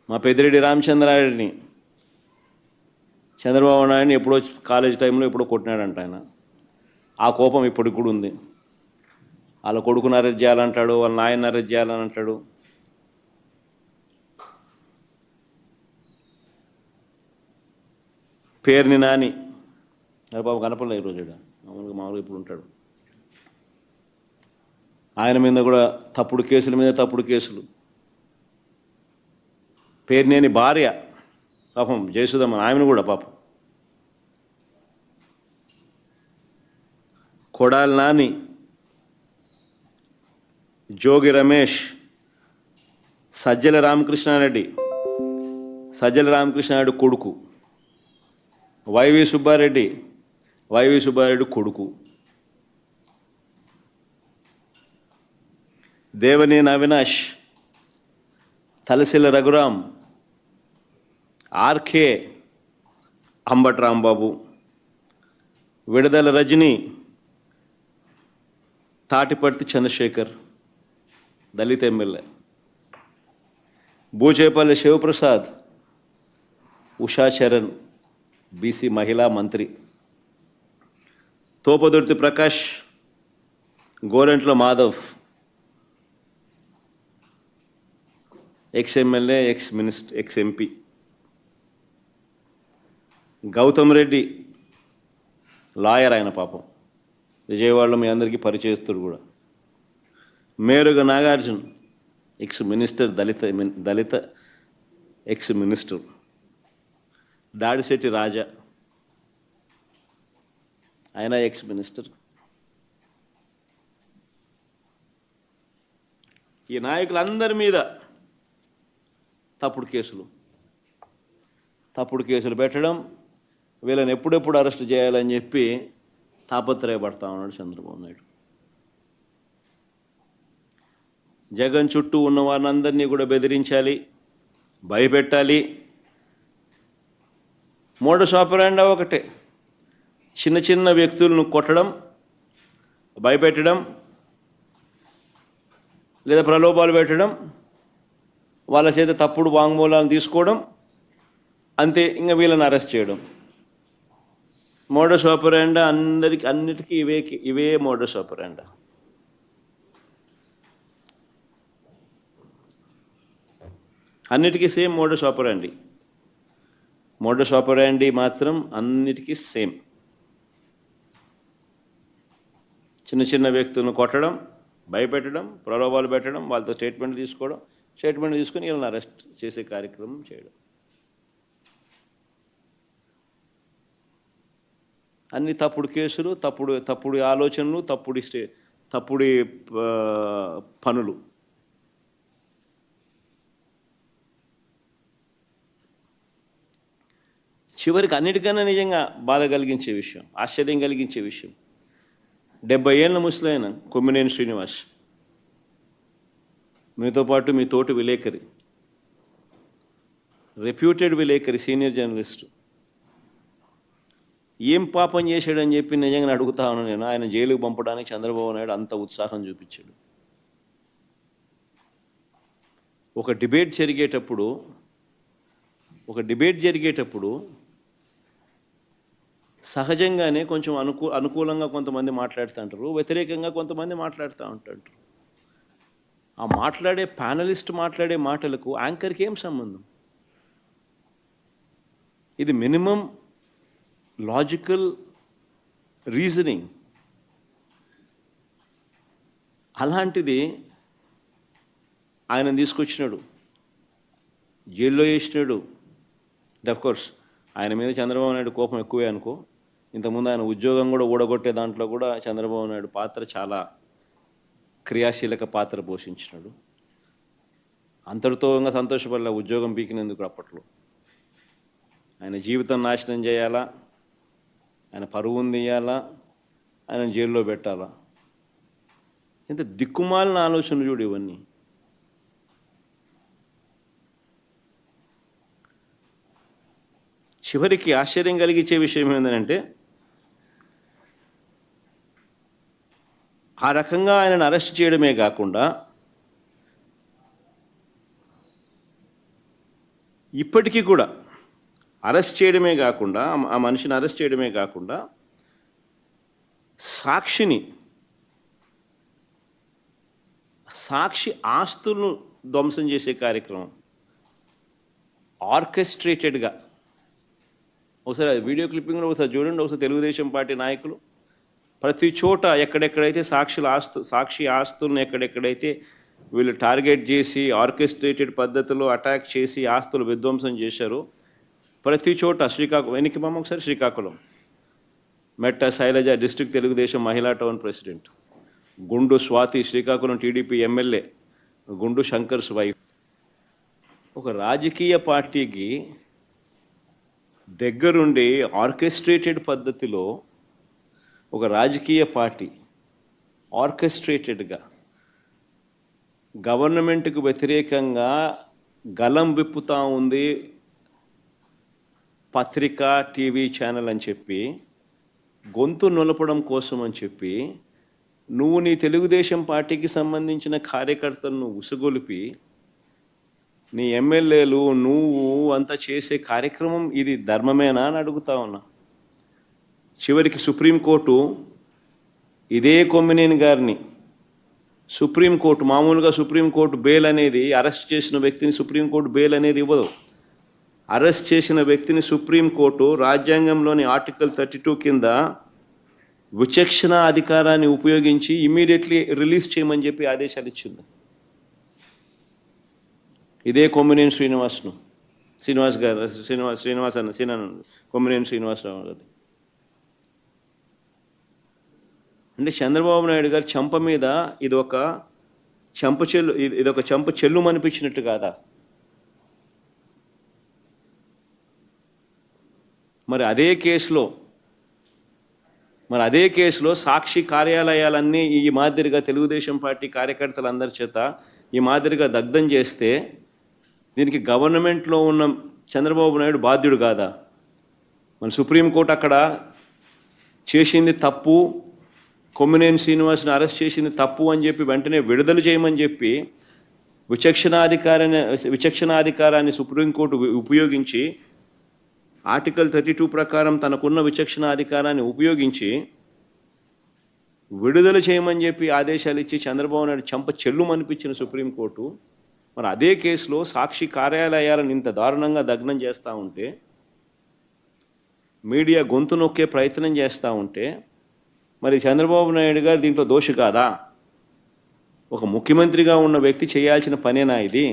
మా పెద్దిరెడ్డి రామచంద్రారెడ్డిని చంద్రబాబు నాయుడిని ఎప్పుడో కాలేజ్ టైంలో ఎప్పుడో కొట్టినాడంట ఆయన. ఆ కోపం ఇప్పటికి కూడా ఉంది. వాళ్ళ కొడుకుని అరెస్ట్ చేయాలంటాడు, వాళ్ళ నాయన్ని అరెస్ట్ చేయాలని అంటాడు. పేరుని నాని పాపం కనపడలే ఈరోజు మామూలుగా ఇప్పుడు ఉంటాడు. ఆయన మీద కూడా తప్పుడు కేసుల మీద తప్పుడు కేసులు. పేరునేని భార్య పాపం జయసుధమ్మ, ఆమెను కూడా పాపం. కొడాలి నాని, జోగి రమేష్, సజ్జల రామకృష్ణారెడ్డి కొడుకు, వైవి సుబ్బారెడ్డి కొడుకు, దేవనేని అవినాష్, తలసిల రఘురాం, ఆర్కే అంబటి రాంబాబు, విడుదల రజని, తాటిపర్తి చంద్రశేఖర్ దళిత ఎమ్మెల్యే, బూచేపల్లి శివప్రసాద్, ఉషా చరణ్ బీసీ మహిళా మంత్రి, Topudurthi Prakash, Gorantla Madhav ex MLA, ex MP, Gautam Reddy lawyer, ఆయన పాపం విజయవాడలో మీ అందరికీ పరిచయస్తుడు కూడా, మేరుగ నాగార్జున్ ఎక్స్-మినిస్టర్, దళిత ఎక్స్-మినిస్టర్, దాడిశెట్టి రాజా ఆయన ఎక్స్-మినిస్టర్. ఈ నాయకులందరి మీద తప్పుడు కేసులు పెట్టడం, వీళ్ళని ఎప్పుడెప్పుడు అరెస్ట్ చేయాలని చెప్పి తాపత్రయపడతా ఉన్నాడు చంద్రబాబు నాయుడు. జగన్ చుట్టూ ఉన్న వారినందరినీ కూడా బెదిరించాలి, భయపెట్టాలి. మోడస్ ఆపరాండా ఒకటే, చిన్న చిన్న వ్యక్తులను కొట్టడం, భయపెట్టడం, లేదా ప్రలోభాలు పెట్టడం, వాళ్ళ చేత తప్పుడు వాంగ్మూలాలను తీసుకోవడం, అంతే. ఇంకా వీళ్ళని అరెస్ట్ చేయడం. మోడస్ ఆపరాండా అన్నిటికీ ఇవే మోడస్ ఆపరాండా. అన్నిటికీ సేమ్ మోడస్ ఆపరాండి. మోడస్ ఆపరాండి మాత్రం అన్నిటికీ సేమ్. చిన్న చిన్న వ్యక్తులను కొట్టడం, భయపెట్టడం, ప్రలోభాలు పెట్టడం, వాళ్ళతో స్టేట్మెంట్ తీసుకొని వీళ్ళని అరెస్ట్ చేసే కార్యక్రమం చేయడం. అన్ని తప్పుడు కేసులు, తప్పుడు ఆలోచనలు, తప్పుడు పనులు. చివరికి అన్నిటికన్నా నిజంగా బాధ కలిగించే విషయం, ఆశ్చర్యం కలిగించే విషయం, 70 ఏళ్ళ ముసలైన కొమ్మినేని శ్రీనివాస్, మీతో పాటు మీ తోటి విలేకరి, రెప్యూటెడ్ విలేకరి, సీనియర్ జర్నలిస్టు, ఏం పాపం చేశాడని చెప్పి నిజంగా అడుగుతా ఉన్నాను నేను. ఆయన జైలుకు పంపడానికి చంద్రబాబు నాయుడు అంత ఉత్సాహం చూపించాడు. ఒక డిబేట్ జరిగేటప్పుడు సహజంగానే కొంచెం అనుకూలంగా కొంతమంది మాట్లాడుతూ ఉంటారు, వ్యతిరేకంగా కొంతమంది మాట్లాడుతూ ఉంటారు. ఆ ప్యానలిస్ట్ మాట్లాడే మాటలకు యాంకర్కి ఏం సంబంధం? ఇది మినిమం లాజికల్ రీజనింగ్. అలాంటిది ఆయన తీసుకొచ్చినాడు, జైల్లో వేసినాడు. కోర్స్ ఆయన మీద చంద్రబాబు నాయుడు కోపం ఎక్కువే అనుకో. ఇంతకుముందు ఆయన ఉద్యోగం కూడా ఊడగొట్టే దాంట్లో కూడా చంద్రబాబు నాయుడు పాత్ర చాలా క్రియాశీలక పాత్ర పోషించినాడు. అంతటితో ఇంకా సంతోషపడలే ఉద్యోగం పీకినందుకు. అప్పట్లో ఆయన జీవితం నాశనం చేయాలా, ఆయన పరువును తీయాలా, ఆయన జైల్లో పెట్టాలా? ఇంత దిక్కుమాలిన ఆలోచనలు చూడు ఇవన్నీ. చివరికి ఆశ్చర్యం కలిగించే విషయం ఏంటంటే, ఆ రకంగా ఆయనను అరెస్ట్ చేయడమే కాకుండా ఇప్పటికీ కూడా అరెస్ట్ చేయడమే కాకుండా, ఆ మనిషిని అరెస్ట్ చేయడమే కాకుండా సాక్షి ఆస్తులను ధ్వంసం చేసే కార్యక్రమం ఆర్కెస్ట్రేటెడ్గా. ఒకసారి వీడియో క్లిప్పింగ్లో ఒకసారి చూడండి. ఒకసారి తెలుగుదేశం పార్టీ నాయకులు ప్రతి చోట ఎక్కడెక్కడైతే సాక్షి ఆస్తులను ఎక్కడెక్కడైతే వీళ్ళు టార్గెట్ చేసి ఆర్కెస్ట్రేటెడ్ పద్ధతిలో అటాక్ చేసి ఆస్తులు విధ్వంసం చేశారో ప్రతి చోట శ్రీకాకుళం, వెనక్కి మామ ఒకసారి, శ్రీకాకుళం మెట్ట శైలజ డిస్ట్రిక్ట్ తెలుగుదేశం మహిళా టౌన్ ప్రెసిడెంట్, గుండు స్వాతి శ్రీకాకుళం టీడీపీ ఎమ్మెల్యే, గుండు శంకర్స్ వైఫ్. ఒక రాజకీయ పార్టీకి దగ్గరుండి ఆర్కెస్ట్రేటెడ్ పద్ధతిలో ఒక రాజకీయ పార్టీ ఆర్కెస్ట్రేటెడ్గా గవర్నమెంట్కు వ్యతిరేకంగా గలం విప్పుతూ ఉంది పత్రిక, టీవీ ఛానల్ అని చెప్పి, గొంతు నులపడం కోసం అని చెప్పి నువ్వు నీ తెలుగుదేశం పార్టీకి సంబంధించిన కార్యకర్తలను ఉసుగొలిపి నీ ఎమ్మెల్యేలు నువ్వు అంతా చేసే కార్యక్రమం ఇది ధర్మమేనా అని అడుగుతా ఉన్నా. చివరికి సుప్రీంకోర్టు ఇదే కొమ్మినేని గారిని సుప్రీంకోర్టు, మామూలుగా సుప్రీంకోర్టు బెయిల్ అనేది అరెస్ట్ చేసిన వ్యక్తిని సుప్రీంకోర్టు బెయిల్ అనేది ఇవ్వదు. అరెస్ట్ చేసిన వ్యక్తిని సుప్రీంకోర్టు రాజ్యాంగంలోని ఆర్టికల్ 32 కింద విచక్షణ అధికారాన్ని ఉపయోగించి ఇమ్మీడియట్లీ రిలీజ్ చేయమని చెప్పి ఆదేశాలు ఇచ్చింది. ఇదే కొమ్మినేని కొమ్మినేని శ్రీనివాసరావు గారు. అంటే చంద్రబాబు నాయుడు గారు చెంప మీద ఇదొక చెంప చెల్లు అనిపించినట్టు కాదా? మరి అదే కేసులో సాక్షి కార్యాలయాలన్నీ ఈ మాదిరిగా తెలుగుదేశం పార్టీ కార్యకర్తలందరి చేత ఈ మాదిరిగా దగ్ధం చేస్తే దీనికి గవర్నమెంట్లో ఉన్న చంద్రబాబు నాయుడు బాధ్యుడు కాదా? మన సుప్రీంకోర్టు అక్కడ చేసింది తప్పు, కొమ్మినేని శ్రీనివాస్ని అరెస్ట్ చేసింది తప్పు అని చెప్పి వెంటనే విడుదల చేయమని చెప్పి విచక్షణాధికారాన్ని సుప్రీంకోర్టు ఉపయోగించి ఆర్టికల్ 32 ప్రకారం తనకున్న విచక్షణాధికారాన్ని ఉపయోగించి విడుదల చేయమని చెప్పి ఆదేశాలు ఇచ్చి చంద్రబాబు నాయుడు చెంప చెల్లుమనిపించిన సుప్రీంకోర్టు మరి అదే కేసులో సాక్షి కార్యాలయాలను ఇంత దారుణంగా దగ్నం చేస్తూ ఉంటే, మీడియా గొంతు నొక్కే ప్రయత్నం చేస్తూ ఉంటే మరి చంద్రబాబు నాయుడు గారు దీంట్లో దోషి కాదా? ఒక ముఖ్యమంత్రిగా ఉన్న వ్యక్తి చేయాల్సిన పనేనా ఇది?